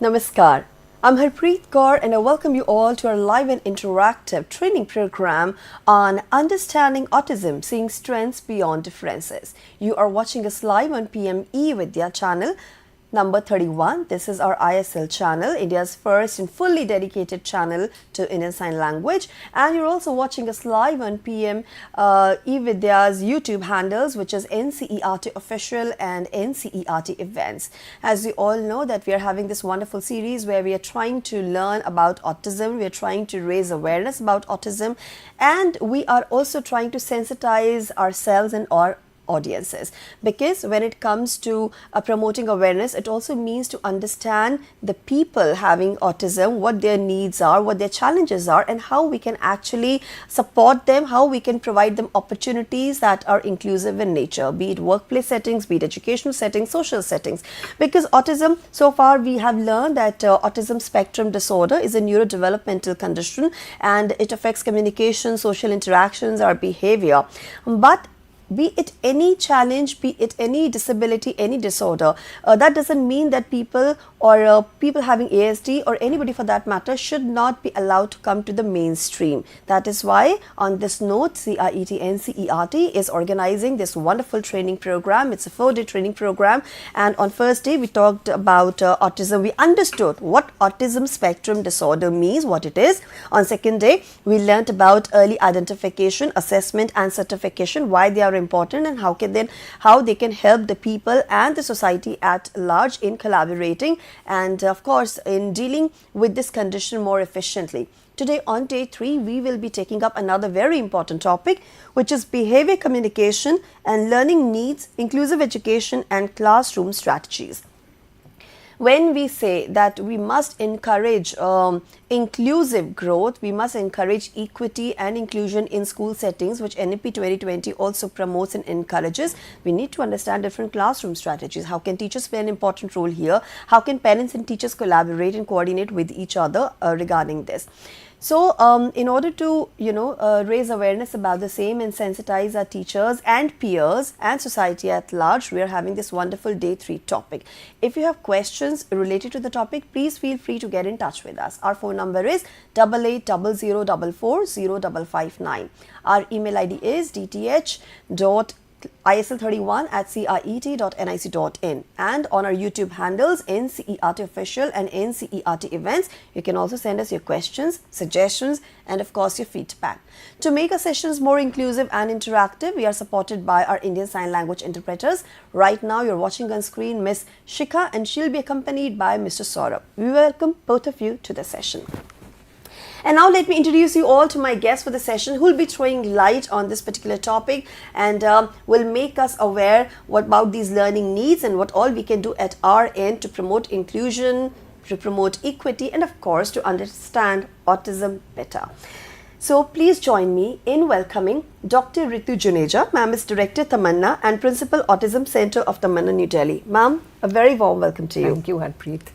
Namaskar. I'm Harpreet Kaur and I welcome you all to our live and interactive training program on understanding autism, seeing strengths beyond differences. You are watching us live on PME Vidya channel number 31. This is our ISL channel, India's first and fully dedicated channel to Indian Sign Language. And you're also watching us live on PM eVidya's YouTube handles, which is NCERT Official and NCERT Events. As you all know that we are having this wonderful series where we are trying to learn about autism, we are trying to raise awareness about autism, and we are also trying to sensitize ourselves and our audiences, because when it comes to promoting awareness, it also means to understand the people having autism, what their needs are, what their challenges are, and how we can actually support them, how we can provide them opportunities that are inclusive in nature, be it workplace settings, be it educational settings, social settings. Because autism, so far we have learned that autism spectrum disorder is a neurodevelopmental condition and it affects communication, social interactions, our behavior. But be it any challenge, be it any disability, any disorder, that doesn't mean that people or people having ASD or anybody for that matter should not be allowed to come to the mainstream. That is why on this note, CIET NCERT is organizing this wonderful training program. It's a 4-day training program, and on first day we talked about autism. We understood what autism spectrum disorder means, what it is. On second day we learnt about early identification, assessment and certification, why they are important and how they can help the people and the society at large in collaborating and of course in dealing with this condition more efficiently. Today on day 3 we will be taking up another very important topic, which is behavior communication and learning needs, inclusive education and classroom strategies. When we say that we must encourage inclusive growth, we must encourage equity and inclusion in school settings, which NEP 2020 also promotes and encourages, we need to understand different classroom strategies. How can teachers play an important role here? How can parents and teachers collaborate and coordinate with each other regarding this? So, in order to, raise awareness about the same and sensitize our teachers and peers and society at large, we are having this wonderful day 3 topic. If you have questions related to the topic, please feel free to get in touch with us. Our phone number is 8800440559. Our email ID is dth.isl31@ciet.nic.in, and on our YouTube handles NCERT Official and NCERT Events. You can also send us your questions, suggestions and of course your feedback. To make our sessions more inclusive and interactive, we are supported by our Indian Sign Language interpreters. Right now you're watching on screen Miss Shikha and she'll be accompanied by Mr. Saurabh. We welcome both of you to the session. And now let me introduce you all to my guest for the session, who will be throwing light on this particular topic and will make us aware about these learning needs and what all we can do at our end to promote inclusion, to promote equity, and of course to understand autism better. So please join me in welcoming Dr. Ritu Juneja. Ma'am is Director Tamanna and Principal Autism Center of Tamanna, New Delhi. Ma'am, a very warm welcome to you. Thank you, Harpreet.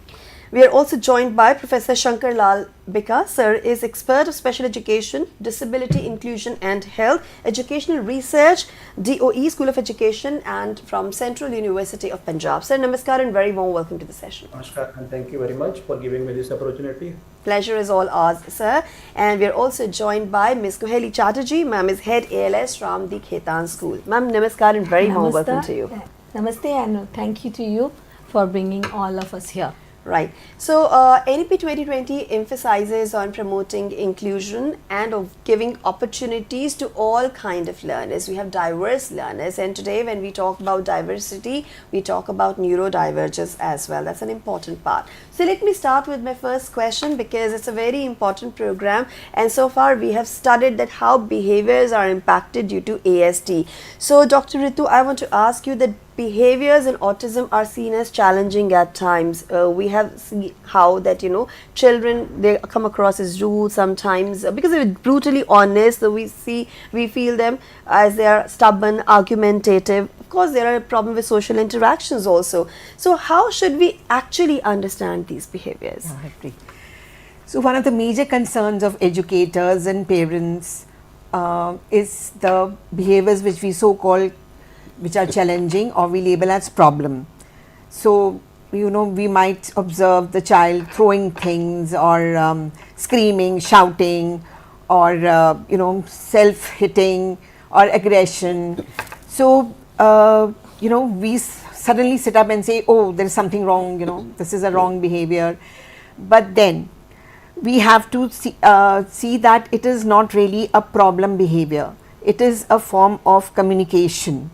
We are also joined by Professor Shankar Lal Bika. Sir is expert of special education, disability inclusion and health, educational research, DOE School of Education and from Central University of Punjab. Sir, namaskar and very warm welcome to the session. Namaskar and thank you very much for giving me this opportunity. Pleasure is all ours, sir. And we are also joined by Ms. Kuheli Chatterjee. Ma'am is Head ALS from the Khetan School. Ma'am, namaskar and very warm welcome to you. Namaste and thank you to you for bringing all of us here. Right. So, NEP 2020 emphasizes on promoting inclusion and of giving opportunities to all kind of learners. We have diverse learners, and today when we talk about diversity, we talk about neurodivergence as well. That's an important part. So, let me start with my first question because it's a very important program, and so far we have studied that how behaviors are impacted due to ASD. So, Dr. Ritu, I want to ask you that behaviors in autism are seen as challenging at times. We have seen how that, children, they come across as rude sometimes because they're brutally honest. So we feel them as they are stubborn, argumentative. Of course, there are a problem with social interactions also. So how should we actually understand these behaviors? So one of the major concerns of educators and parents is the behaviors which we so-called which are challenging or we label as problem. So we might observe the child throwing things or screaming, shouting, or self-hitting or aggression. So we suddenly sit up and say, oh, there is something wrong, this is a wrong behavior. But then we have to see that it is not really a problem behavior. It is a form of communication.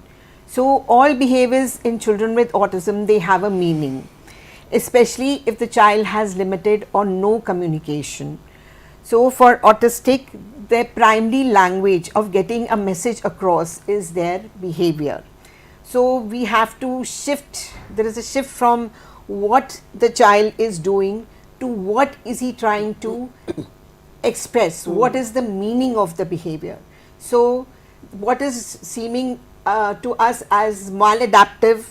So all behaviors in children with autism, they have a meaning, especially if the child has limited or no communication. So for autistic, their primary language of getting a message across is their behavior. So we have to shift, there is a shift from what the child is doing to what is he trying to express, what is the meaning of the behavior. So what is seeming to us as maladaptive,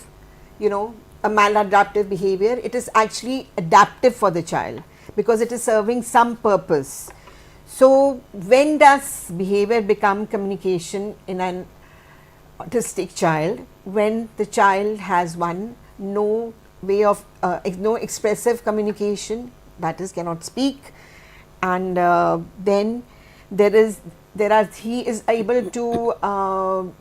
a maladaptive behavior, it is actually adaptive for the child because it is serving some purpose. So when does behavior become communication in an autistic child? When the child has no way of no expressive communication, that is cannot speak, and then he is able to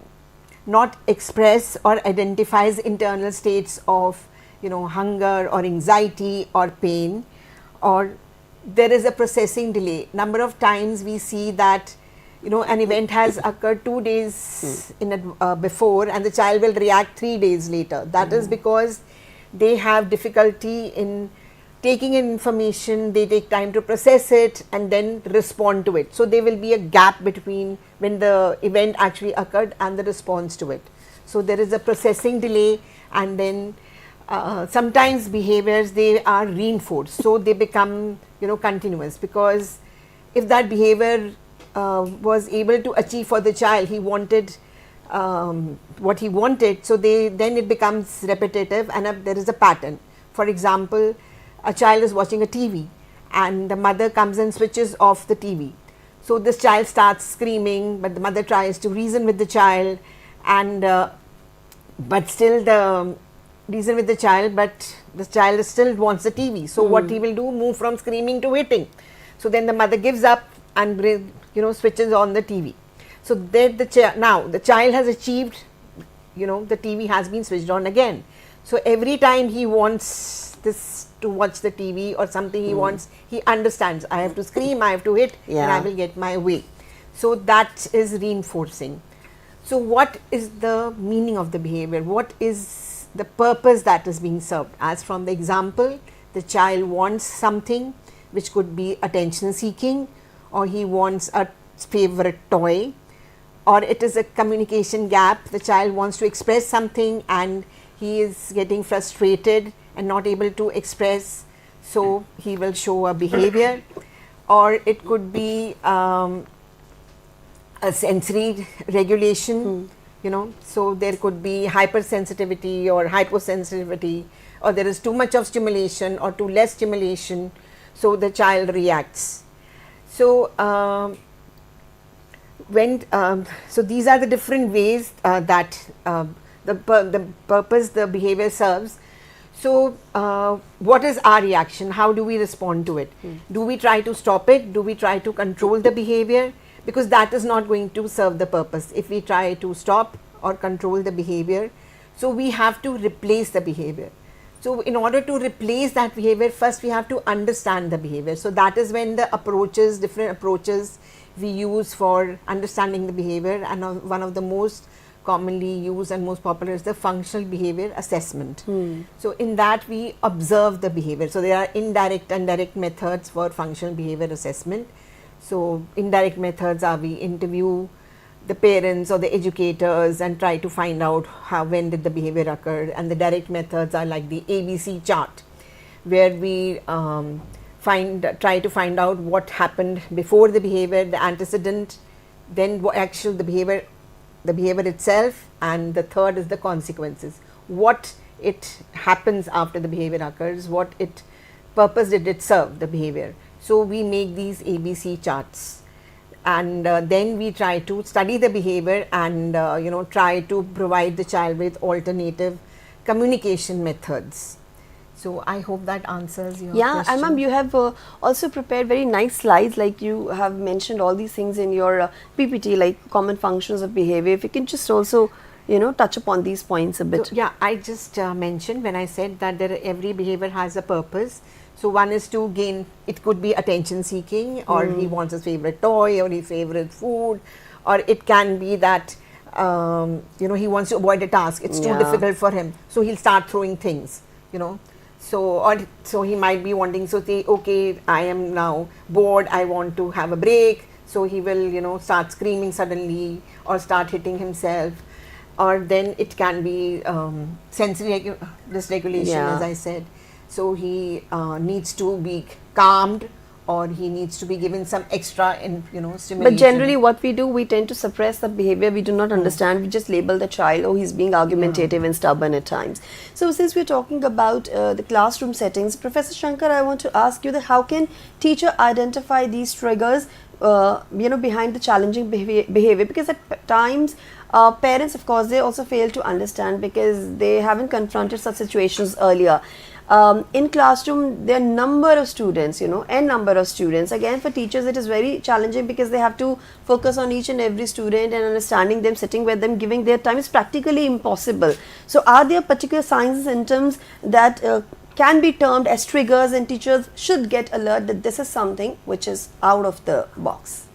not express or identifies internal states of hunger or anxiety or pain, or there is a processing delay. Number of times we see that an event has occurred 2 days before and the child will react 3 days later. That is because they have difficulty in taking in information, they take time to process it and then respond to it. So there will be a gap between when the event actually occurred and the response to it. So there is a processing delay, and then sometimes behaviors, they are reinforced, so they become continuous, because if that behavior was able to achieve for the child, he wanted what he wanted, so then it becomes repetitive and there is a pattern. For example, a child is watching a TV and the mother comes and switches off the TV. So this child starts screaming, but the mother tries to reason with the child, and but still the reason with the child, but the child still wants the TV. So what he will do, move from screaming to hitting. So then the mother gives up and switches on the TV. So then now the child has achieved, the TV has been switched on again. So every time he wants this to watch the TV or something he wants, he understands, I have to scream, I have to hit, and I will get my way. So that is reinforcing. So what is the meaning of the behavior? What is the purpose that is being served? As from the example, the child wants something which could be attention seeking, or he wants a favorite toy, or it is a communication gap. The child wants to express something and he is getting frustrated and not able to express, so he will show a behavior. Or it could be a sensory regulation, so there could be hypersensitivity or hyposensitivity, or there is too much of stimulation or too less stimulation, so the child reacts. So so these are the different ways that the purpose the behavior serves. So what is our reaction? How do we respond to it? Do we try to stop it? Do we try to control the behavior? Because that is not going to serve the purpose if we try to stop or control the behavior. So we have to replace the behavior. So in order to replace that behavior, first we have to understand the behavior. So that is when the approaches, different approaches we use for understanding the behavior, and one of the most commonly used and most popular is the functional behavior assessment. So in that we observe the behavior. So there are indirect and direct methods for functional behavior assessment. So indirect methods are we interview the parents or the educators and try to find out when did the behavior occur, and the direct methods are like the ABC chart, where we try to find out what happened before the behavior, the antecedent, then the behavior itself, and the third is the consequences. What it happens after the behavior occurs, what purpose did it serve the behavior. So we make these ABC charts, and then we try to study the behavior and try to provide the child with alternative communication methods. So I hope that answers your Yeah, and question. ma'am, you have also prepared very nice slides, like you have mentioned all these things in your PPT, like common functions of behavior. If you can just also, touch upon these points a So bit. yeah, I just mentioned when I said that every behavior has a purpose. So one is to gain, it could be attention seeking, or he wants his favorite toy or his favorite food, or it can be that he wants to avoid a task. It's too Yeah. difficult for him, so he'll start throwing things. So he might be wanting, so say, okay, I am now bored, I want to have a break. So he will start screaming suddenly or start hitting himself. Or then it can be sensory dysregulation, Yeah. as I said. So he needs to be calmed, or he needs to be given some extra stimulation. But generally, what we do, we tend to suppress the behavior. We do not understand. We just label the child, oh, he's being argumentative and stubborn at times. So, since we're talking about the classroom settings, Professor Shankar, I want to ask you that how can teacher identify these triggers, behind the challenging behavior? Because at times, parents, of course, they also fail to understand because they haven't confronted such situations earlier. In classroom, there are number of students, n number of students. Again, for teachers, it is very challenging because they have to focus on each and every student and understanding them, sitting with them, giving their time is practically impossible. So, are there particular signs and symptoms that can be termed as triggers, and teachers should get alert that this is something which is out of the box?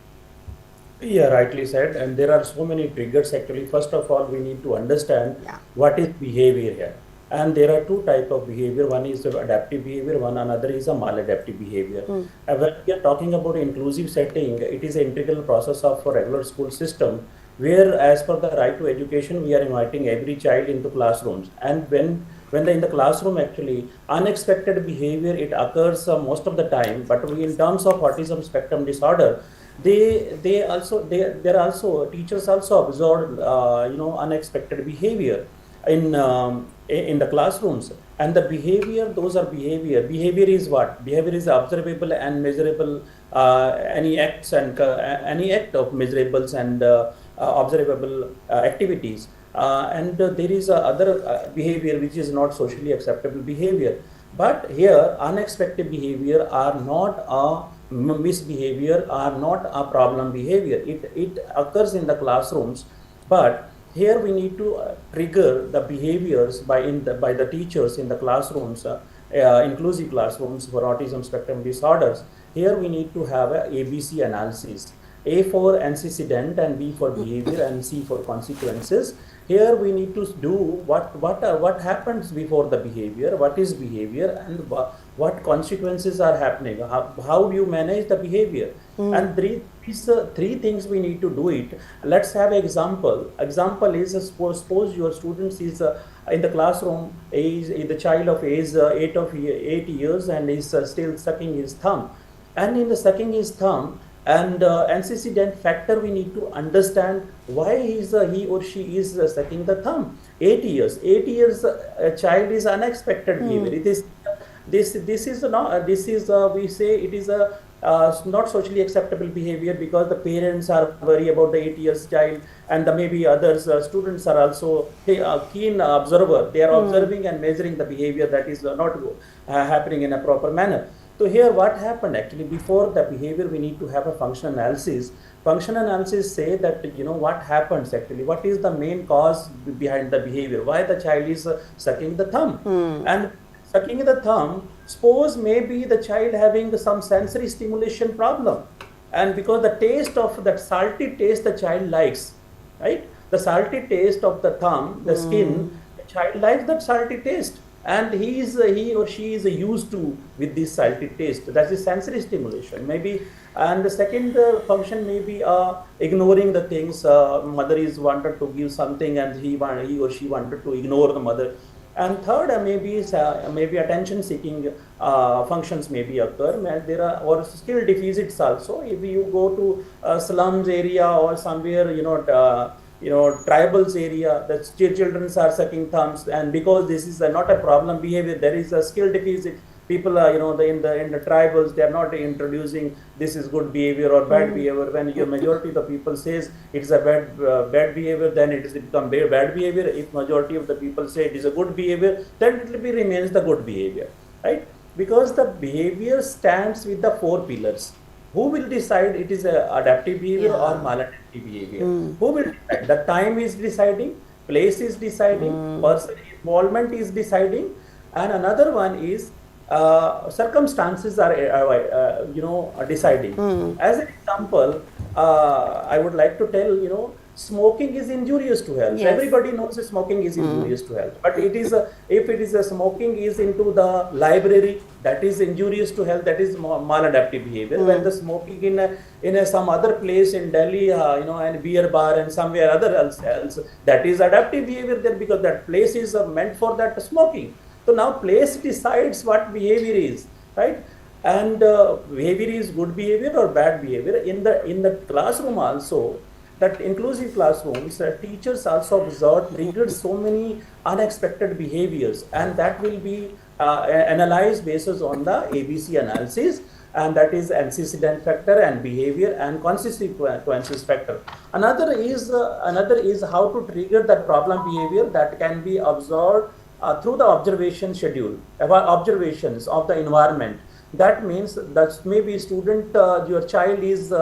Yeah, rightly said. And there are so many triggers actually. First of all, we need to understand what is behavior here. And there are two types of behavior. One is the adaptive behavior, one another is a maladaptive behavior. When we are talking about inclusive setting, it is an integral process of a regular school system where, as per the right to education, we are inviting every child into classrooms. And when they're in the classroom, actually, unexpected behavior, it occurs most of the time. But in terms of autism spectrum disorder, there are also teachers also observe unexpected behavior in the classrooms. And the behavior, those are behavior is what? Behavior is observable and measurable, any acts and any act of measurables and observable activities. And there is other behavior which is not socially acceptable behavior. But here, unexpected behavior are not a misbehavior, are not a problem behavior. It occurs in the classrooms, but here we need to trigger the behaviors by the teachers in the classrooms, inclusive classrooms for autism spectrum disorders. Here we need to have a ABC analysis. A for antecedent and B for behavior and C for consequences. Here we need to do what happens before the behavior, what is behavior, and what consequences are happening. How do you manage the behavior? And three things we need to do it. Let's have an example. Example is suppose your students is in the classroom, is the child of age 8 years and is still sucking his thumb. And in the sucking his thumb, and antecedent factor, we need to understand why he or she is sucking the thumb. 8 years, a child is unexpected behavior. It is this is not we say it is a not socially acceptable behavior because the parents are worried about the 8 years child, and maybe others students are also keen observer. They are observing and measuring the behavior that is not happening in a proper manner. So here what happened actually, before the behavior we need to have a function analysis. Function analysis say that what happens actually, what is the main cause behind the behavior, why the child is sucking the thumb. And sucking the thumb, suppose maybe the child having some sensory stimulation problem, and because the taste of that salty taste the child likes, right? The salty taste of the thumb, the skin, the child likes that salty taste, and he or she is used to with this salty taste. That is sensory stimulation maybe. And the second function may be ignoring the things. Mother is wanted to give something and he or she wanted to ignore the mother. And third, maybe attention seeking functions maybe occur. There are or skill deficits also. If you go to slums area or somewhere, tribals area, the children are sucking thumbs, and because this is not a problem behavior, there is a skill deficit. people are, in the tribals, they are not introducing this is good behavior or bad behavior. When your majority of the people says it's a bad behavior, then it become bad behavior. If majority of the people say it is a good behavior, then it will be remains the good behavior, right? Because the behavior stands with the four pillars. Who will decide it is a adaptive behavior or maladaptive behavior? Who will decide? The time is deciding, place is deciding, person involvement is deciding, and another one is circumstances are deciding. As an example, I would like to tell, smoking is injurious to health. Yes. Everybody knows that smoking is injurious to health, but it is if it is a smoking is into the library, that is injurious to health. That is maladaptive behavior. When the smoking in some other place in Delhi, and beer bar and somewhere other else, that is adaptive behavior there, because that place is meant for that smoking. So now place decides what behavior is, right? And behavior is good behavior or bad behavior. In the classroom also, that inclusive classrooms, teachers also observed triggered so many unexpected behaviors, and that will be analyzed basis on the ABC analysis, and that is antecedent factor and behavior and consequences factor. Another is how to trigger that problem behavior that can be observed through the observation schedule, observations of the environment. That means that maybe student, your child is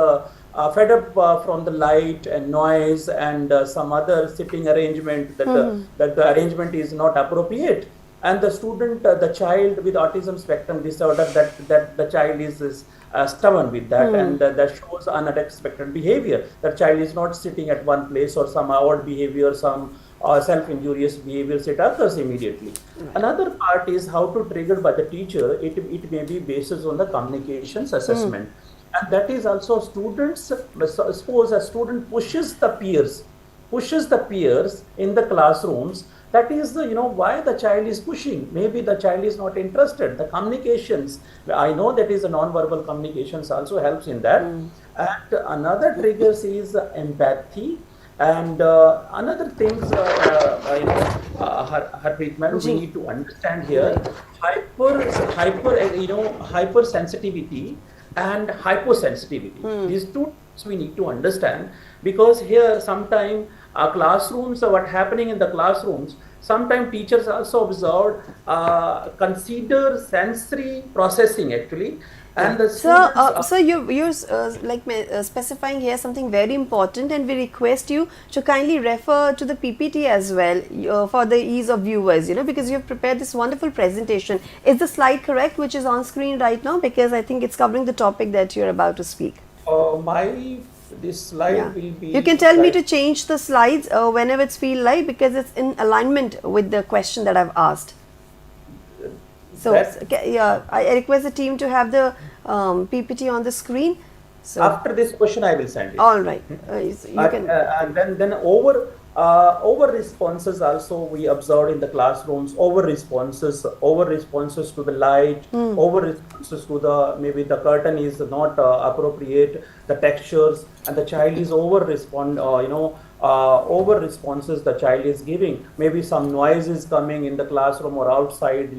fed up from the light and noise and some other sitting arrangement, that the arrangement is not appropriate, and the student, the child with autism spectrum disorder, that the child is stubborn with that, and that shows unexpected behavior. The child is not sitting at one place, or some odd behavior, some self-injurious behaviors, it occurs immediately. Another part is how to trigger by the teacher. It may be basis on the communications assessment, and that is also students. Suppose a student pushes the peers in the classrooms. That is why the child is pushing. Maybe the child is not interested. The communications, I know that is a non-verbal communications also helps in that. And another triggers is empathy. And another things, Harpreet ma'am, we need to understand here, hypersensitivity and hyposensitivity. These two things we need to understand, because here sometimes classrooms, what happening in the classrooms, sometimes teachers also observed, consider sensory processing actually. And the So you're specifying here something very important, and we request you to kindly refer to the PPT as well for the ease of viewers, because you've prepared this wonderful presentation. Is the slide correct which is on screen right now? Because I think it's covering the topic that you're about to speak. This slide will be... You can tell me to change the slides whenever it's feel like, because it's in alignment with the question that I've asked. So I request the team to have the PPT on the screen. So after this question, I will send it. All right, you can. And then over responses also we observed in the classrooms. Over responses to the light, over responses to the, maybe the curtain is not appropriate, the textures, and the child is over responses the child is giving. Maybe some noise is coming in the classroom or outside,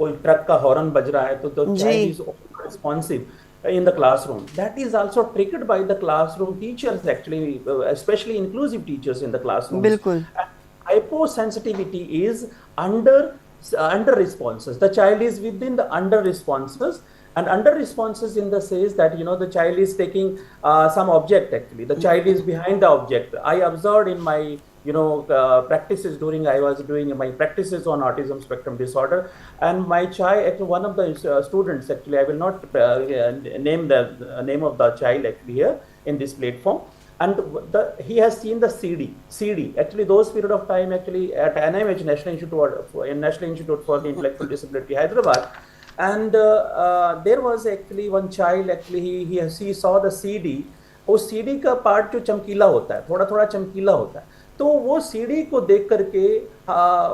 कोई truck का horn बज रहा है, तो the child is over responsive in the classroom. That is also triggered by the classroom teachers actually, especially inclusive teachers in the classroom. बिल्कुल. Hyposensitivity is under responses. The child is within the under responses. And under responses in the says that the child is taking some object actually. The child is behind the object. I observed in my practices during I was doing my practices on autism spectrum disorder, and my child, actually one of the students actually, I will not name the name of the child actually here in this platform, and he has seen the CD actually those period of time actually at NIMH, National Institute for the Intellectual Disability, Hyderabad. And there was actually one child actually he saw the CD. उस CD का part जो चमकीला होता है, थोड़ा थोड़ा चमकीला होता है, तो वो CD को देख करके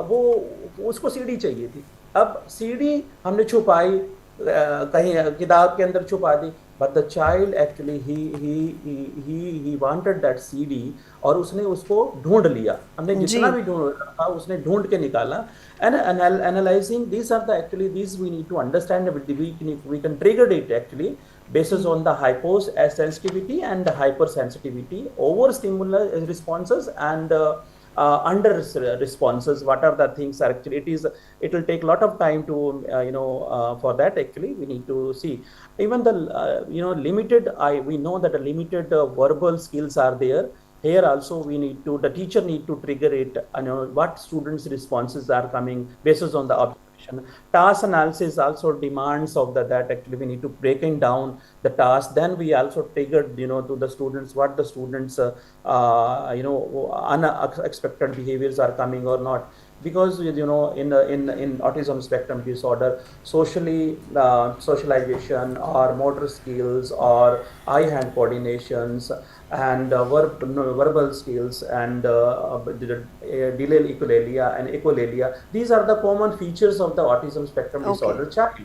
वो उसको CD चाहिए थी. अब CD हमने छुपाई, कहीं किताब के अंदर छुपा दी, but the child actually he wanted that CD और उसने उसको ढूंढ लिया, हमने जितना जी भी ढूंढ था उसने ढूंढ के निकाला. And analyzing these are the actually these we need to understand with the we can trigger it actually basis on the hyposensitivity and the hypersensitivity, over stimulus responses and under responses. What are the things are actually it will take a lot of time to for that actually we need to see even the limited we know that the limited verbal skills are there. Here also we need to the teacher need to trigger it, what students responses are coming basis on the observation. Task analysis also demands of that actually we need to breaking down the task, then we also triggered to the students what the students unexpected behaviors are coming or not, because in autism spectrum disorder, socialization or motor skills or eye hand coordinations and verbal skills and delay echolalia and echolalia, these are the common features of the autism spectrum disorder child.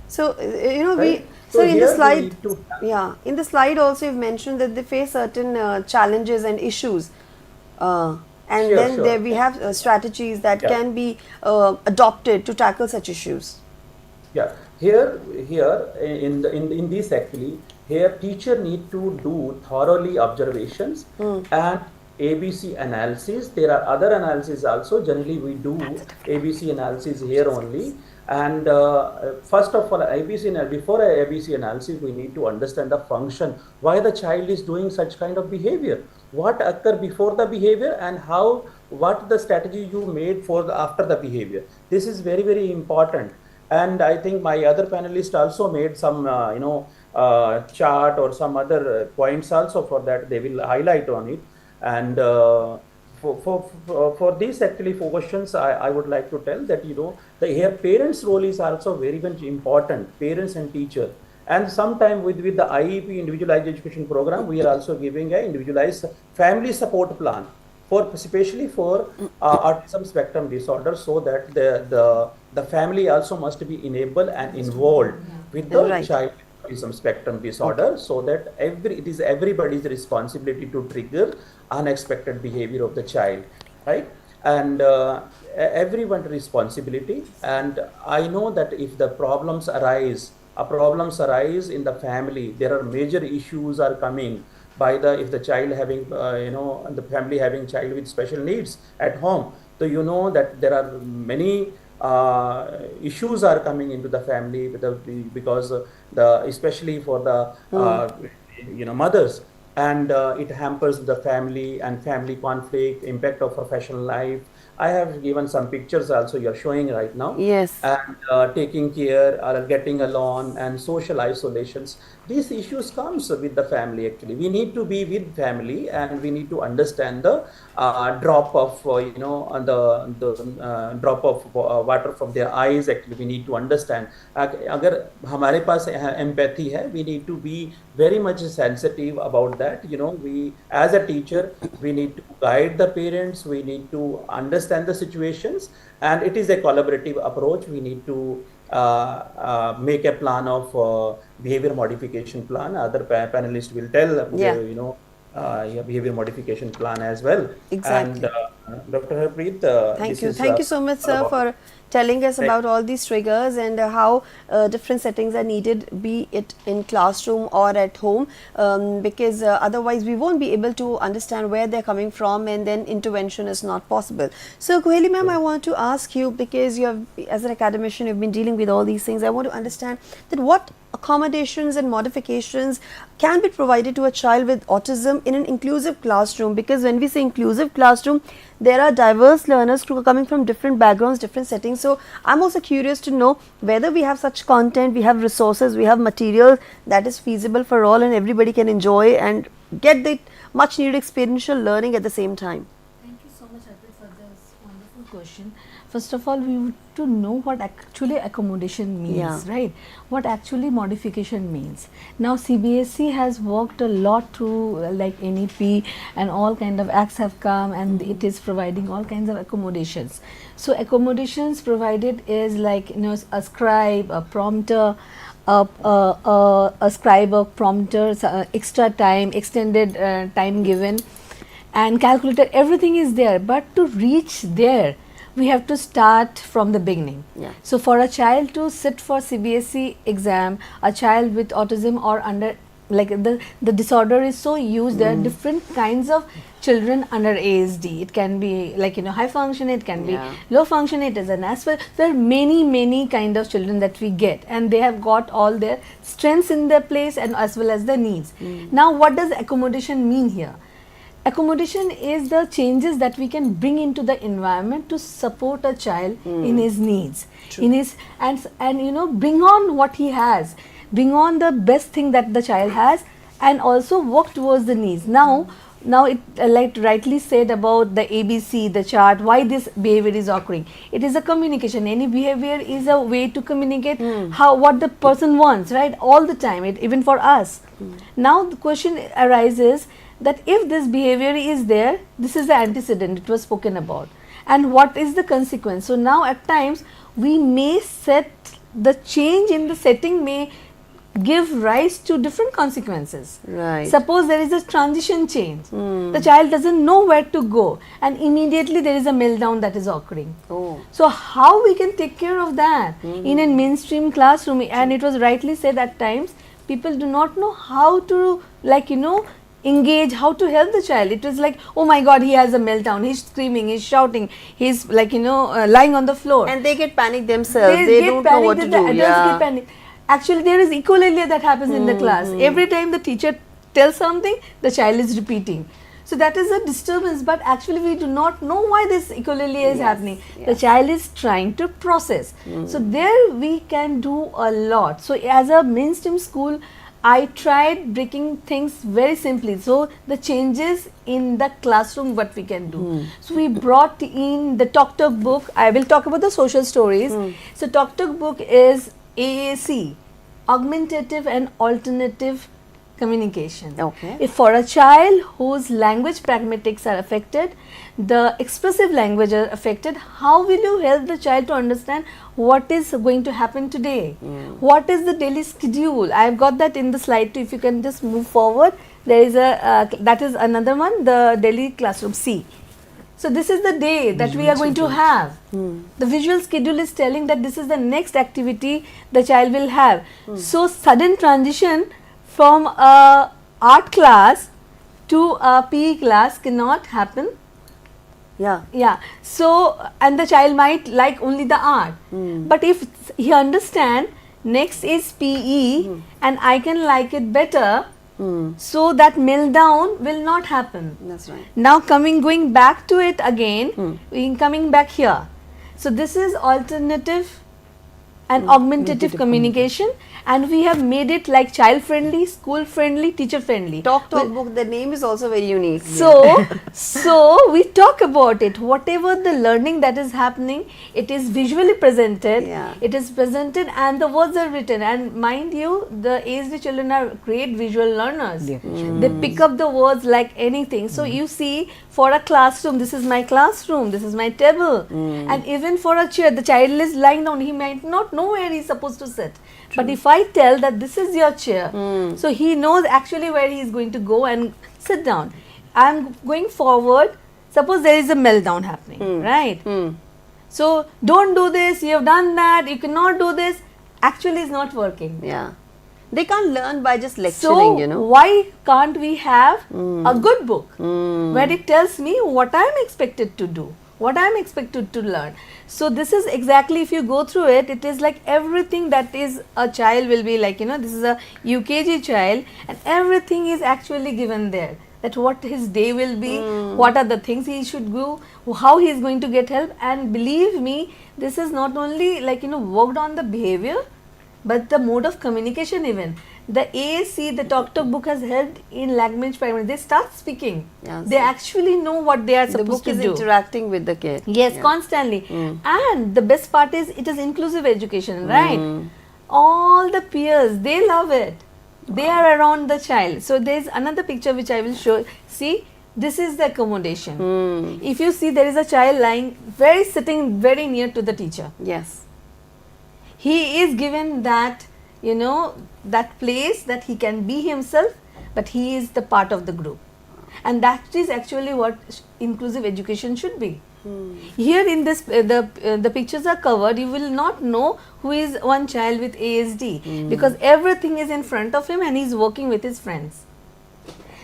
So, Right. so So in the here we slide, need to yeah, in the slide also you've mentioned that they face certain challenges and issues. And sure, then there sure. we have strategies that Yeah. can be adopted to tackle such issues. Yeah, here in this actually, here teacher need to do thoroughly observations and ABC analysis. There are other analysis also. Generally, we do ABC analysis here only. And first of all, before ABC analysis, we need to understand the function, why the child is doing such kind of behavior, what occur before the behavior, and how what the strategy you made for after the behavior. This is very very important. And I think my other panelists also made some chart or some other points also for that they will highlight on it. And for these actually for questions I would like to tell that the here parents role is also very much important, parents and teacher. And sometime with the IEP individualized education program, we are also giving a individualized family support plan for especially for autism spectrum disorder, so that the family also must be enabled and involved with the Right. child with autism spectrum disorder, so that it is everybody's responsibility to trigger unexpected behavior of the child, right? And everyone's responsibility. And I know that if the problems arise in the family, there are major issues are coming by if the child having the family having child with special needs at home. So that there are many issues are coming into the family because especially for the mothers, and it hampers the family and family conflict, impact of professional life. I have given some pictures also you're showing right now. Yes. And taking care or getting along and social isolations, these issues comes with the family. Actually, we need to be with family and we need to understand the drop of on the drop of water from their eyes. Actually, we need to understand अगर हमारे पास empathy है, we need to be very much sensitive about that. We as a teacher, we need to guide the parents, we need to understand the situations, and it is a collaborative approach. We need to make a plan of behavior modification plan. Other panelists will tell Yeah. behavior modification plan as well. Exactly. And Dr. Harpreet, Thank you. Thank you so much, sir, for telling us about all these triggers and how different settings are needed, be it in classroom or at home, because otherwise we won't be able to understand where they're coming from, and then intervention is not possible. So, Kuheli ma'am, I want to ask you, because you have, as an academician, you've been dealing with all these things. I want to understand that what accommodations and modifications can be provided to a child with autism in an inclusive classroom, because when we say inclusive classroom, there are diverse learners who are coming from different backgrounds, different settings. So I'm also curious to know whether we have such content, we have resources, we have material that is feasible for all and everybody can enjoy and get the much needed experiential learning at the same time. Thank you so much, Arpit, for this wonderful question. First of all, we want to know what actually accommodation means, Yeah. right? What actually modification means. Now, CBSE has worked a lot through like NEP, and all kind of acts have come, and it is providing all kinds of accommodations. So, accommodations provided is like a scribe, a prompter, a scribe, a prompter, extra time, extended time given, and calculator, everything is there. But to reach there, we have to start from the beginning. Yeah. So for a child to sit for CBSE exam, a child with autism or under, like the disorder is so huge, there are different kinds of children under ASD. It can be like, high function, it can Yeah. be low function, it is an Asperger. There are many kind of children that we get, and they have got all their strengths in their place and as well as their needs. Now what does accommodation mean here? Accommodation is the changes that we can bring into the environment to support a child in his needs, in his and bring on what he has, bring on the best thing that the child has, and also work towards the needs. Now it like rightly said about the ABC, the chart, why this behavior is occurring. It is a communication. Any behavior is a way to communicate what the person wants, right? All the time, even for us. Now the question arises that if this behavior is there, this is the antecedent, it was spoken about, and what is the consequence. So now at times we may set the change in the setting may give rise to different consequences. Right. Suppose there is a transition change, the child doesn't know where to go, and immediately there is a meltdown that is occurring. Oh. So how we can take care of that in a mainstream classroom? And it was rightly said, at times people do not know how to engage, how to help the child. It was like, oh my god, he has a meltdown, he's screaming, he's shouting, he's lying on the floor, And they get panicked themselves. They don't know what to the do. adults Yeah. get panicked. Actually, there is echolalia that happens in the class. Every time the teacher tells something, the child is repeating. So that is a disturbance, but actually we do not know why this echolalia is happening. The child is trying to process. So there we can do a lot. So as a mainstream school, I tried breaking things very simply. So the changes in the classroom, what we can do. So we brought in the Talk book. I will talk about the social stories. So Talk book is AAC, augmentative and alternative communication. Okay. If for a child whose language pragmatics are affected, the expressive language are affected, how will you help the child to understand what is going to happen today? What is the daily schedule? I have got that in the slide too. If you can just move forward, there is a that is another one, the daily classroom C. So this is the day that we are going to have. The visual schedule is telling that this is the next activity the child will have. So sudden transition from a art class to a PE class cannot happen. Yeah. Yeah. So, and the child might like only the art. But if he understand next is PE and I can like it better, so that meltdown will not happen. That's right. Now going back to it again, coming back here. So this is alternative and augmentative communication, and we have made it like child friendly, school friendly, teacher friendly. Talk book, the name is also very unique. So we talk about it. Whatever the learning that is happening, it is visually presented. Yeah. It is presented and the words are written. And mind you, the ASD children are great visual learners. They pick up the words like anything. So you see, for a classroom, this is my classroom, this is my table. And even for a chair, the child is lying down, he might not know where he is supposed to sit. But if I tell that this is your chair, so he knows actually where he is going to go and sit down. I am going forward, suppose there is a meltdown happening, right? So don't do this, you have done that, you cannot do this, actually is not working. Yeah. They can't learn by just lecturing, So why can't we have a good book where it tells me what I am expected to do, what I am expected to learn. So this is exactly, if you go through it, it is like everything that is a child will be like, this is a UKG child, and everything is actually given there. That what his day will be, what are the things he should do, how he is going to get help. And believe me, this is not only like worked on the behavior, but the mode of communication even. The AAC, the Talk book has helped in language primary. They start speaking. Yes. They actually know what they are the supposed book to is do. interacting with the kid. Yes, Yeah. constantly. And the best part is it is inclusive education, right? All the peers, they love it. They are around the child. So there is another picture which I will show. See, this is the accommodation. If you see, there is a child lying sitting very near to the teacher. Yes. He is given that that place that he can be himself, but he is the part of the group. And that is actually what inclusive education should be. Here in this, the pictures are covered. You will not know who is one child with ASD because everything is in front of him and he is working with his friends.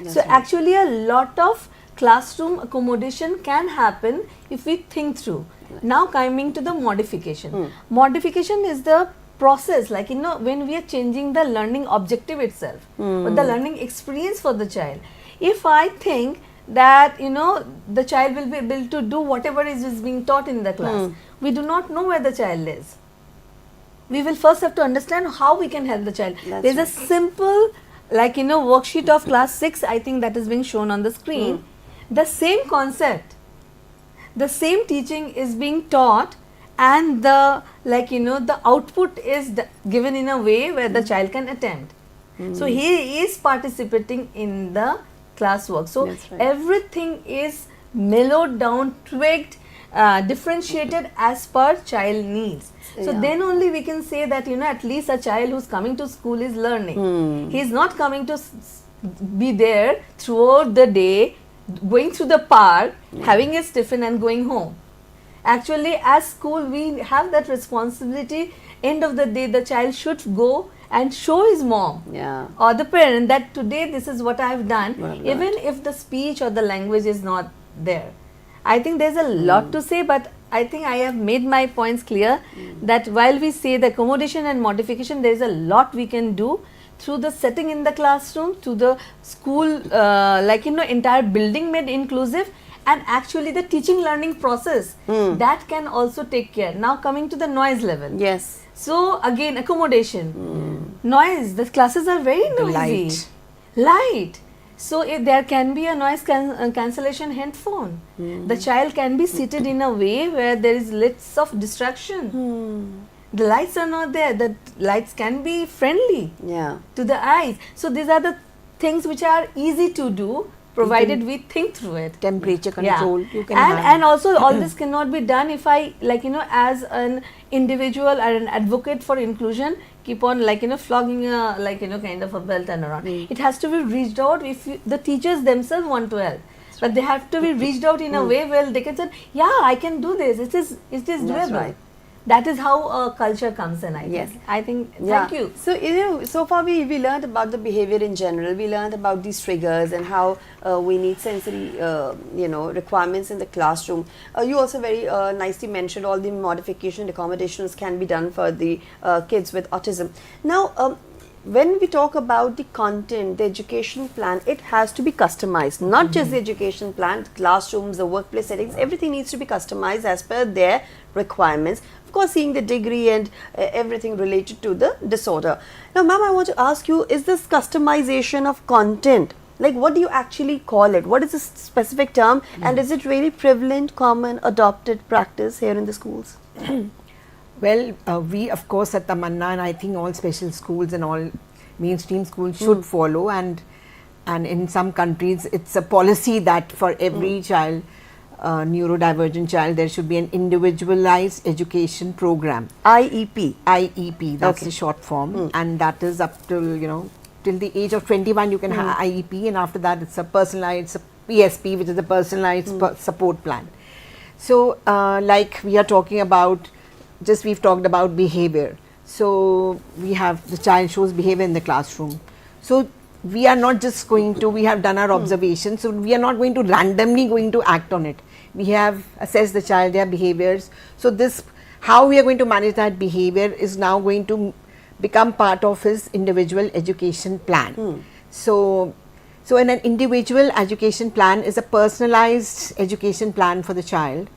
So actually, a lot of classroom accommodation can happen if we think through. Now coming to the modification. Modification is the process, like when we are changing the learning objective itself, or the learning experience for the child. If I think that the child will be able to do whatever is being taught in the class, we do not know where the child is. We will first have to understand how we can help the child. There is a simple worksheet of class 6, I think, that is being shown on the screen. The same concept, the same teaching is being taught, and the the output is given in a way where the child can attempt. So he is participating in the classwork. So everything is mellowed down, tweaked, differentiated as per child needs. So then only we can say that at least a child who's coming to school is learning. He is not coming to be there throughout the day, going through the park, having his tiffin and going home. Actually, as school, we have that responsibility. End of the day, the child should go and show his mom or the parent that today this is what I have done, even if the speech or the language is not there. I think there's a lot to say, but I think I have made my points clear that while we say the accommodation and modification, there is a lot we can do through the setting in the classroom, to the school, entire building made inclusive, and actually the teaching learning process that can also take care. Now coming to the noise level. Yes. So again, accommodation, noise, the classes are very noisy. Light. So if there can be a noise cancellation headphone. The child can be seated in a way where there is lots of distraction. The lights are not there. The lights can be friendly to the eyes. So these are the things which are easy to do, provided we think through it. Temperature control. You can and also all this cannot be done if I as an individual or an advocate for inclusion keep on flogging a kind of a belt and around. It has to be reached out if the teachers themselves want to help. But they have to be reached out in a way where they can say, yeah, I can do this. It is doable. Right. That is how a culture comes in, I think. Thank you. So, so far we learned about the behavior in general. We learned about these triggers and how we need sensory, requirements in the classroom. You also very nicely mentioned all the modification, accommodations can be done for the kids with autism. Now, when we talk about the content, the education plan, it has to be customized, not just the education plan, classrooms, the workplace settings, everything needs to be customized as per their requirements. Of course, seeing the degree and everything related to the disorder. Now, ma'am, I want to ask you, is this customization of content, like what do you actually call it? What is the specific term, and is it really prevalent, common, adopted practice here in the schools? Well, we of course at Tamanna, and I think all special schools and all mainstream schools should follow, and in some countries it's a policy that for every child, neurodivergent child, there should be an individualized education program. IEP, that's the short form, and that is up till till the age of 21 you can have IEP, and after that it's a personalized PSP, which is a personalized support plan. So like we are talking about, we've talked about behavior. So we have the child shows behavior in the classroom. So we are not just going to, we have done our observations, so we are not going to randomly going to act on it. We have assessed the child, their behaviors. So this, how we are going to manage that behavior is now going to become part of his individual education plan. So in an individual education plan is a personalized education plan for the child,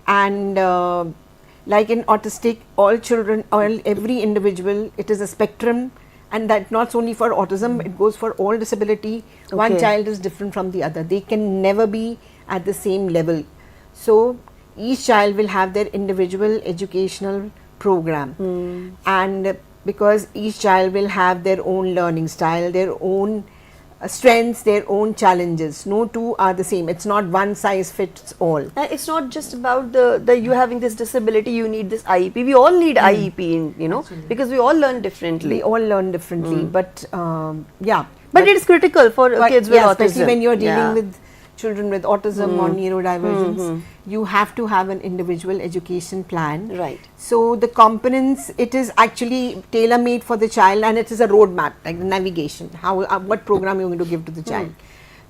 and like in autistic, all children, every individual, it is a spectrum, and that not only for autism, it goes for all disability. One child is different from the other. They can never be at the same level. So each child will have their individual educational program, and because each child will have their own learning style, their own strengths, their own challenges. No two are the same. It's not one size fits all. It's not just about the you having this disability, you need this IEP. We all need IEP, because we all learn differently. We all learn differently, but yeah. But it is critical for kids with autism. Especially when you're dealing with children with autism or neurodivergence, you have to have an individual education plan. Right. So the components, it is actually tailor-made for the child, and it is a roadmap, like the navigation, how what program you're going to give to the child.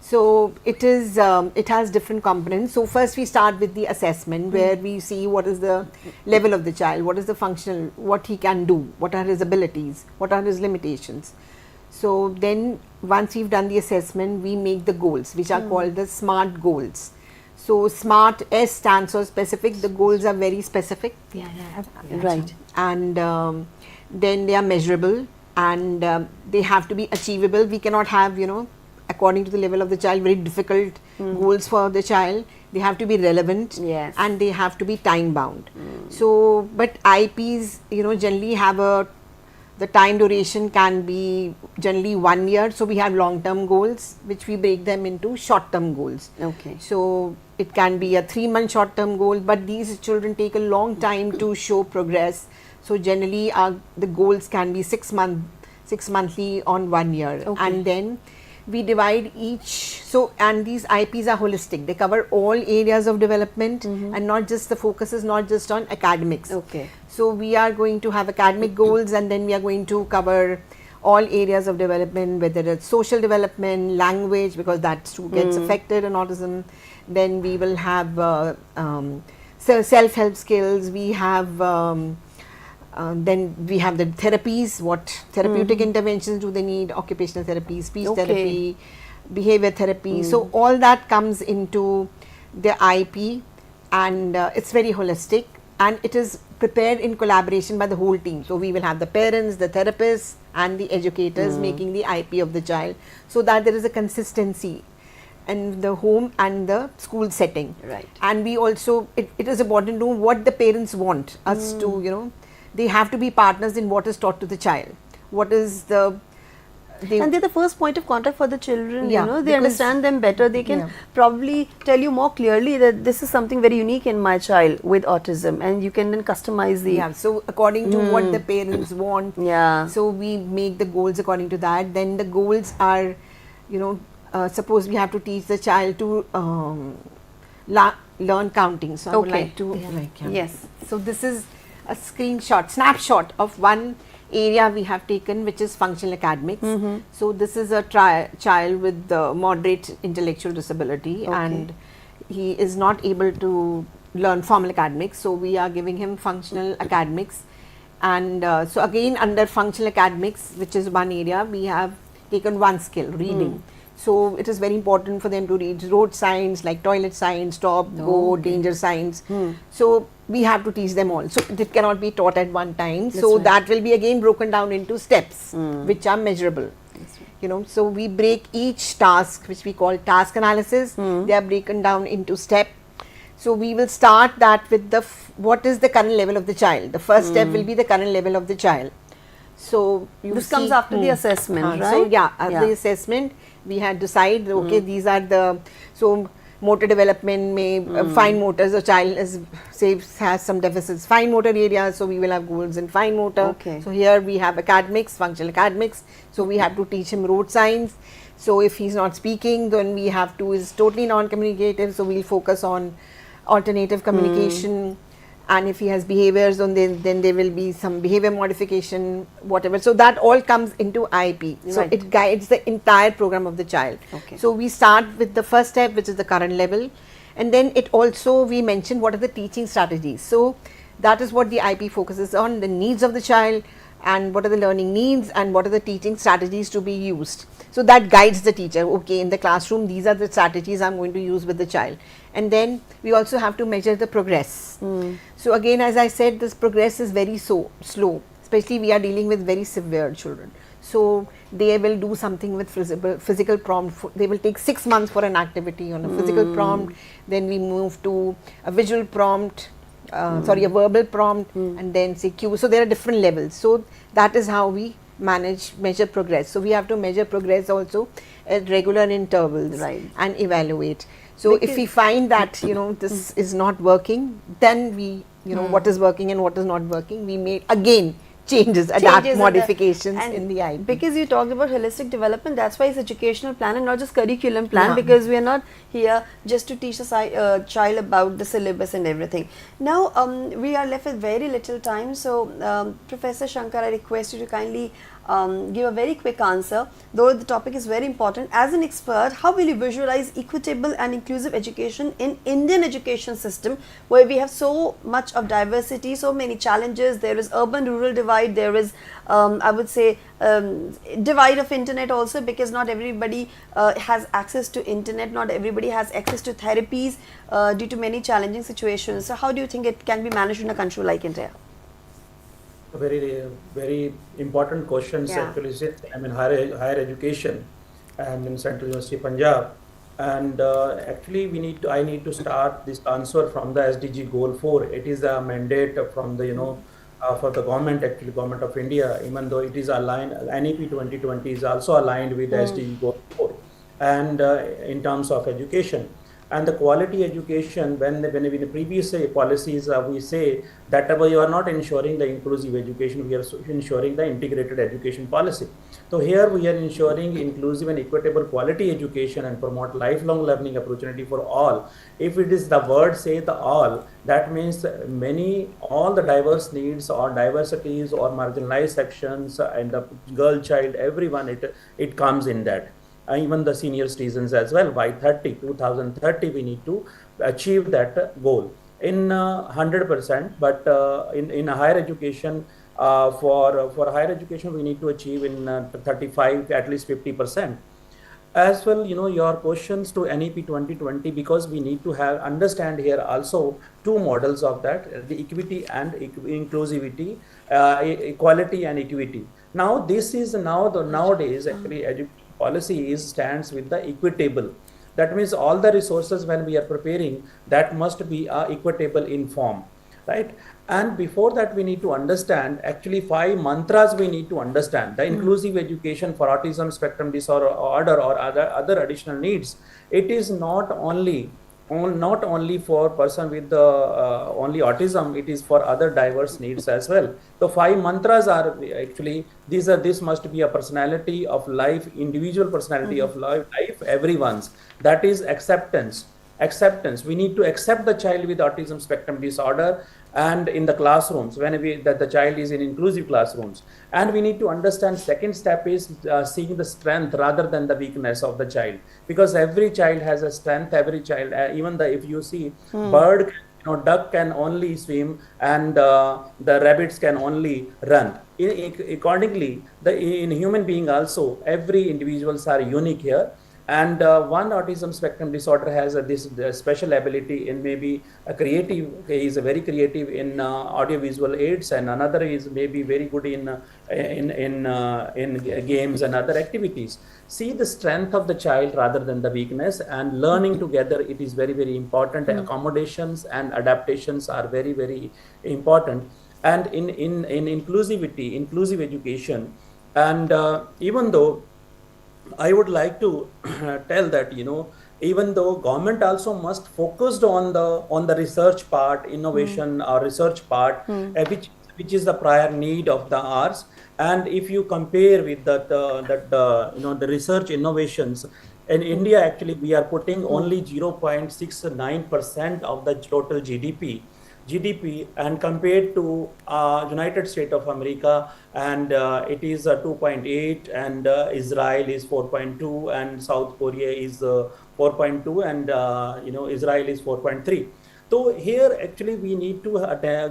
So it is, it has different components. So first we start with the assessment, where we see what is the level of the child, what is the functional, what he can do, what are his abilities, what are his limitations. So then once we've done the assessment, we make the goals, which are called the SMART goals. So SMART, S stands for specific, the goals are very specific. Right. And then they are measurable, and they have to be achievable. We cannot have, according to the level of the child, very difficult goals for the child. They have to be relevant, and they have to be time bound. So, but IPs, generally have the time duration can be generally 1 year. So we have long term goals, which we break them into short term goals. Okay. So it can be a 3-month short term goal, but these children take a long time to show progress. So generally the goals can be 6 monthly on 1 year. Okay. And then we divide each, and these IPs are holistic. They cover all areas of development, and not just, the focus is not just on academics. Okay. So we are going to have academic goals, and then we are going to cover all areas of development, whether it's social development, language, because that too gets affected in autism. Then we will have self-help skills. We have then we have the therapies, what therapeutic interventions do they need, occupational therapy, speech therapy, behavior therapy. So all that comes into the IP, and it's very holistic, and it is prepared in collaboration by the whole team. So we will have the parents, the therapists, and the educators making the IP of the child, so that there is a consistency in the home and the school setting. Right. And we also, it is important to know what the parents want us to, they have to be partners in what is taught to the child. What is the... and they're the first point of contact for the children, they understand them better. They can probably tell you more clearly that this is something very unique in my child with autism, and you can then customize the... Yeah, so according to what the parents want, so we make the goals according to that. Then the goals are, suppose we have to teach the child to learn counting. So I would like to... Yes. So this is a snapshot of one area we have taken, which is functional academics. So this is a child with moderate intellectual disability, and he is not able to learn formal academics. So we are giving him functional academics, and so again under functional academics, which is one area, we have taken one skill, reading. So it is very important for them to read road signs like toilet signs, stop, go, danger signs. So we have to teach them all. So it cannot be taught at one time. So that will be again broken down into steps, which are measurable. So we break each task, which we call task analysis. They are broken down into step. So we will start that with what is the current level of the child. The first step will be the current level of the child. So this comes after the assessment, right? So the assessment, we had decided, okay, these are so motor development, fine motors, the child has some deficits, fine motor areas, so we will have goals in fine motor. So here we have academics, functional academics, so we have to teach him road signs. So if he's not speaking, then we have to, is totally non-communicative, so we'll focus on alternative communication. And if he has behaviors, then there will be some behavior modification, whatever. So that all comes into IP. So it guides the entire program of the child. So we start with the first step, which is the current level. And then it also, we mentioned what are the teaching strategies. So that is what the IP focuses on, the needs of the child, and what are the learning needs, and what are the teaching strategies to be used. So that guides the teacher. Okay, in the classroom, these are the strategies I'm going to use with the child. And then we also have to measure the progress. So again, as I said, this progress is very slow, especially we are dealing with very severe children. So they will do something with physical prompt. They will take 6 months for an activity on a physical prompt. Then we move to a visual prompt, a verbal prompt, and then say cue. So there are different levels. So that is how we measure progress. So we have to measure progress also at regular intervals, Right. and evaluate. So if we find that this is not working, then we what is working and what is not working, we may again changes, adapt Changes modifications and in the IP. because you talked about holistic development, that's why it's educational plan and not just curriculum plan, Yeah. because we are not here just to teach a child about the syllabus and everything. Now we are left with very little time, so Professor Shankar, I request you to kindly give a very quick answer, though the topic is very important. As an expert, how will you visualize equitable and inclusive education in Indian education system, where we have so much of diversity, so many challenges? There is urban-rural divide, there is I would say divide of internet also, because not everybody has access to internet, not everybody has access to therapies due to many challenging situations. So how do you think it can be managed in a country like India? Very important questions. Yeah. Actually, I'm in higher education and in Central University Punjab, and actually I need to start this answer from the SDG Goal 4. It is a mandate from the for the government, actually government of India, even though it is aligned, NEP 2020 is also aligned with the SDG Goal 4, and in terms of education. And the quality education, when the previous policies, we say that we are not ensuring the inclusive education, we are ensuring the integrated education policy. So here we are ensuring inclusive and equitable quality education and promote lifelong learning opportunity for all. If it is the word say the all, that means all the diverse needs or diversities or marginalized sections and the girl child, everyone, it comes in that. Even the senior citizens as well. By 2030, we need to achieve that goal in 100%. But in higher education, for higher education, we need to achieve in 35, at least 50%. As well, your questions to NEP 2020, because we need to understand here also two models of that: the equity and inclusivity, equality and equity. Now, this is nowadays actually education policy stands with the equitable. That means all the resources when we are preparing, that must be equitable in form, right? And before that, we need to understand actually 5 mantras. We need to understand the inclusive education for autism spectrum disorder or other additional needs. It is not only for person with only autism, it is for other diverse needs as well. So 5 mantras are actually this must be a personality of life, individual personality of life, everyone's. That is acceptance. We need to accept the child with autism spectrum disorder, and in the classrooms when the child is in inclusive classrooms. And we need to understand second step is seeing the strength rather than the weakness of the child, because every child has a strength. Every child, even if you see bird, duck can only swim, and the rabbits can only run. Accordingly, in human being also, every individuals are unique here. And one autism spectrum disorder has this special ability in maybe a creative. He is very creative in audiovisual aids, and another is maybe very good in games and other activities. See the strength of the child rather than the weakness, and learning together. It is very, very important. Accommodations and adaptations are very, very important. And in inclusive education, and even though I would like to tell that, even though government also must focus on the research part, innovation or research part, which is the prior need of the arts. And if you compare with the research innovations in India, actually we are putting only 0.69% of the total GDP, and compared to United States of America, and it is 2.8, and Israel is 4.2, and South Korea is 4.2, and Israel is 4.3. So here actually we need to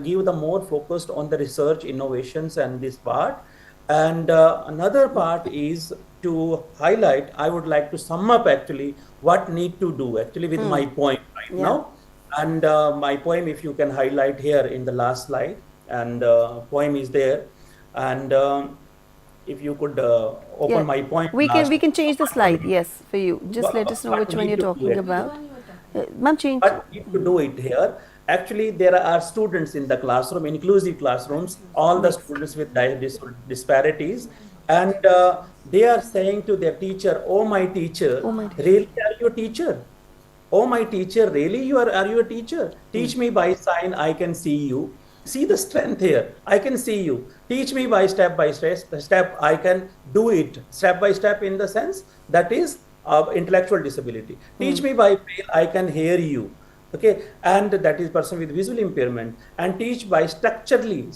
give the more focused on the research innovations and this part. And another part is to highlight. I would like to sum up actually what need to do actually with my point right now. And my poem, if you can highlight here in the last slide, and poem is there. And if you could open my point. We can change the slide. Yes, for you. Just let us know which one you're talking about. Ma'am, change. But if you do it here, actually there are students in the classroom, inclusive classrooms, all the students with disparities. And they are saying to their teacher, oh my teacher, really are you a teacher? Oh my teacher, really are you a teacher? Teach me by sign, I can see you. See the strength here. I can see you. Teach me by step. I can do it step by step, in the sense that is intellectual disability. Teach me by braille. I can hear you. Okay, and that is person with visual impairment. And teach by structurally,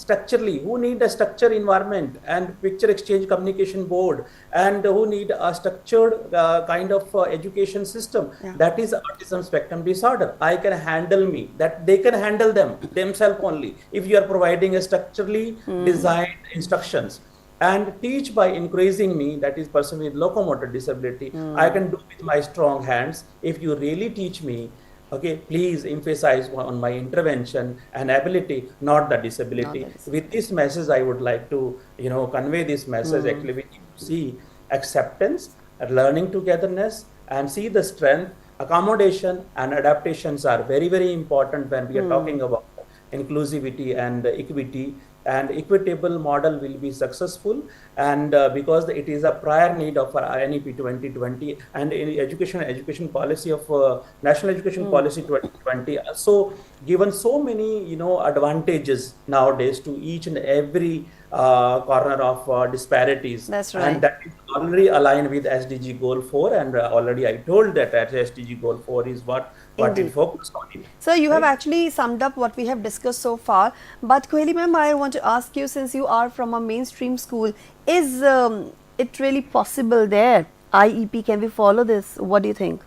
who need a structured environment and picture exchange communication board, and who need a structured kind of education system. That is autism spectrum disorder. I can handle me, that they can handle themselves only if you are providing a structurally designed instructions. And teach by increasing me, that is person with locomotor disability. I can do with my strong hands. If you really teach me, okay, please emphasize on my intervention and ability, not the disability. With this message, I would like to, convey this message. Actually, we need to see acceptance, learning togetherness, and see the strength. Accommodation and adaptations are very, very important when we are talking about inclusivity and equity. And equitable model will be successful, and because it is a prior need of our NEP 2020 and in education policy of National Education Policy 2020. So given so many advantages nowadays to each and every corner of disparities. That's right. And that is already aligned with SDG Goal 4, and already I told that SDG Goal 4 is what it focused on it. So you have actually summed up what we have discussed so far. But Koeli ma'am, I want to ask you, since you are from a mainstream school, is it really possible there? IEP, can we follow this? What do you think?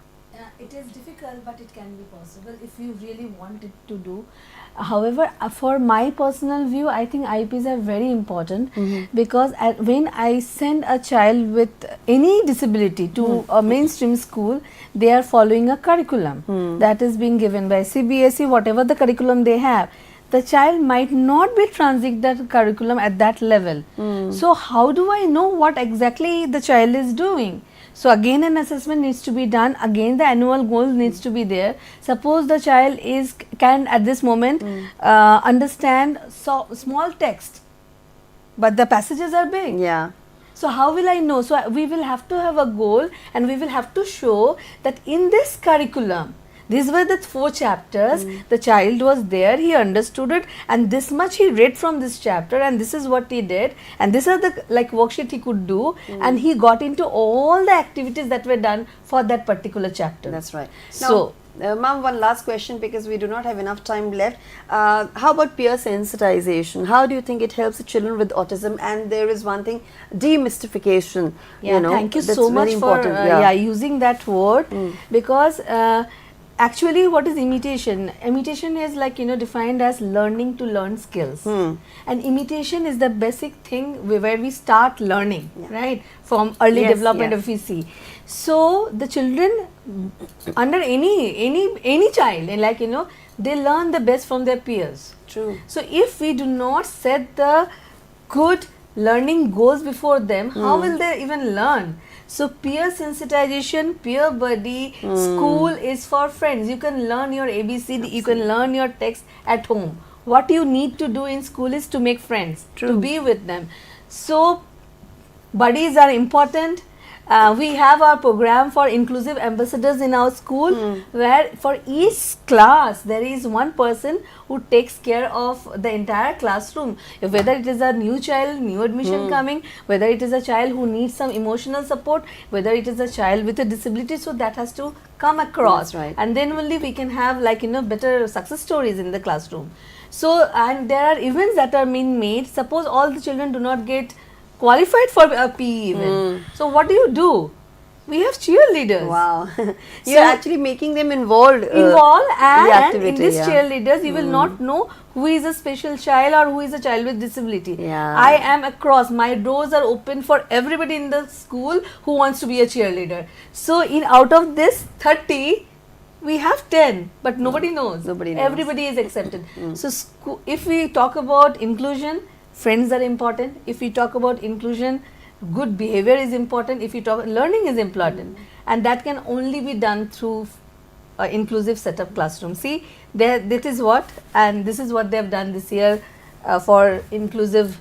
It is difficult, but it can be possible if you really want it to do. However, for my personal view, I think IEPs are very important because when I send a child with any disability to a mainstream school, they are following a curriculum that is being given by CBSE, whatever the curriculum they have. The child might not be transit that curriculum at that level. So how do I know what exactly the child is doing? So again an assessment needs to be done, again the annual goal needs to be there. Suppose the child can at this moment understand small text, but the passages are big. Yeah. So how will I know? So we will have to have a goal, and we will have to show that in this curriculum, these were the 4 chapters, the child was there, he understood it, and this much he read from this chapter, and this is what he did, and this are the worksheet he could do, and he got into all the activities that were done for that particular chapter. That's right. So, ma'am, one last question, because we do not have enough time left. How about peer sensitization? How do you think it helps the children with autism? And there is one thing, demystification. Thank you so much for using that word, because actually, what is imitation? Imitation is defined as learning to learn skills. And imitation is the basic thing where we start learning, right? From early development if we see. So the children under any child, and they learn the best from their peers. True. So if we do not set the good learning goals before them, how will they even learn? So peer sensitization, peer buddy, school is for friends. You can learn your ABCD, you can learn your text at home. What you need to do in school is to make friends, to be with them. So buddies are important. We have our program for inclusive ambassadors in our school, where for each class there is one person who takes care of the entire classroom. Whether it is a new child, new admission coming, whether it is a child who needs some emotional support, whether it is a child with a disability, so that has to come across. That's right. And then only we can have better success stories in the classroom. So, and there are events that are being made. Suppose all the children do not get qualified for a PE event. So what do? We have cheerleaders. Wow. You're actually making them involved. And in these cheerleaders, you will not know who is a special child or who is a child with disability. Yeah. I am across. My doors are open for everybody in the school who wants to be a cheerleader. So out of this 30, we have 10, but nobody knows. Everybody is accepted. So if we talk about inclusion, friends are important. If we talk about inclusion, good behavior is important. If we talk, learning is important, and that can only be done through inclusive setup classroom. See, this is what they have done this year for inclusive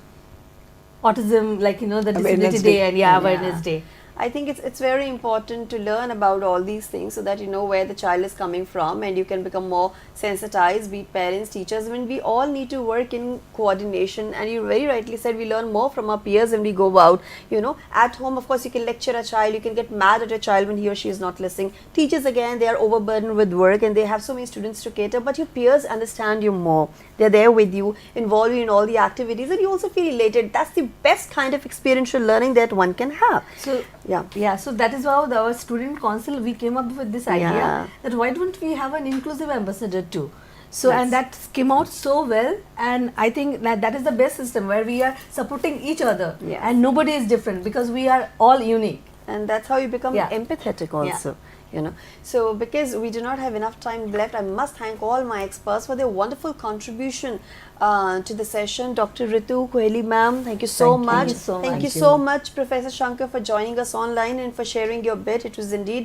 Autism, like the Disability Awareness Day Day. and Awareness Day. I think it's very important to learn about all these things so that you know where the child is coming from and you can become more sensitized, be it parents, teachers. When we all need to work in coordination, and you very rightly said we learn more from our peers when we go out. At home, of course, you can lecture a child, you can get mad at a child when he or she is not listening. Teachers, again, they are overburdened with work and they have so many students to cater, but your peers understand you more. They're there with you, involve you in all the activities, and you also feel elated. That's the best kind of experiential learning that one can have. So Yeah. so that is how our student council, we came up with this idea that why don't we have an inclusive ambassador too. So Yes. and that came out so well, and I think that is the best system where we are supporting each other, Yes. and nobody is different because we are all unique. And that's how you become Yeah. empathetic also. So because we do not have enough time left, I must thank all my experts for their wonderful contribution to the session. Dr. Ritu Kohli ma'am, thank you so Thank you. much. Thank you so Thank much. you so much, Professor Shankar, for joining us online and for sharing your bit. It was indeed,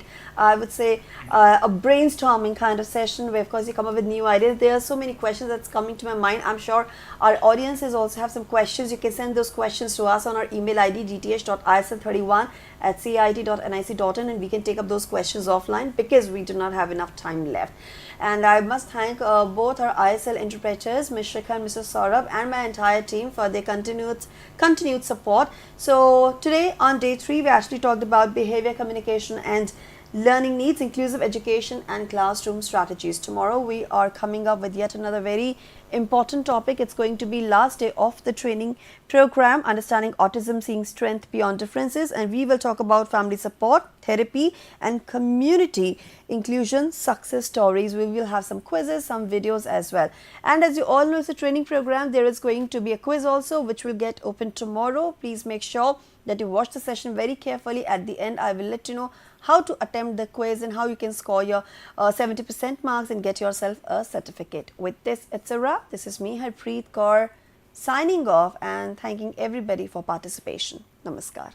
I would say, a brainstorming kind of session where, of course, you come up with new ideas. There are so many questions that's coming to my mind. I'm sure our audiences also have some questions. You can send those questions to us on our email ID, dts.isl31@cit.nic.in, and we can take up those questions offline because we do not have enough time left. And I must thank both our ISL interpreters, Ms. Shikha and Mr. Saurabh, and my entire team for their continued support. So today on day 3, we actually talked about behavior, communication and learning needs, inclusive education and classroom strategies. Tomorrow we are coming up with yet another very important topic. It's going to be last day of the training program, Understanding Autism, Seeing Strength Beyond Differences, and we will talk about family support, therapy and community inclusion success stories. We will have some quizzes, some videos as well. And as you all know, it's a training program. There is going to be a quiz also which will get open tomorrow. Please make sure that you watch the session very carefully. At the end, I will let you know how to attempt the quiz and how you can score your 70% marks and get yourself a certificate. With this, it's a wrap. This is me, Harpreet Kaur, signing off and thanking everybody for participation. Namaskar.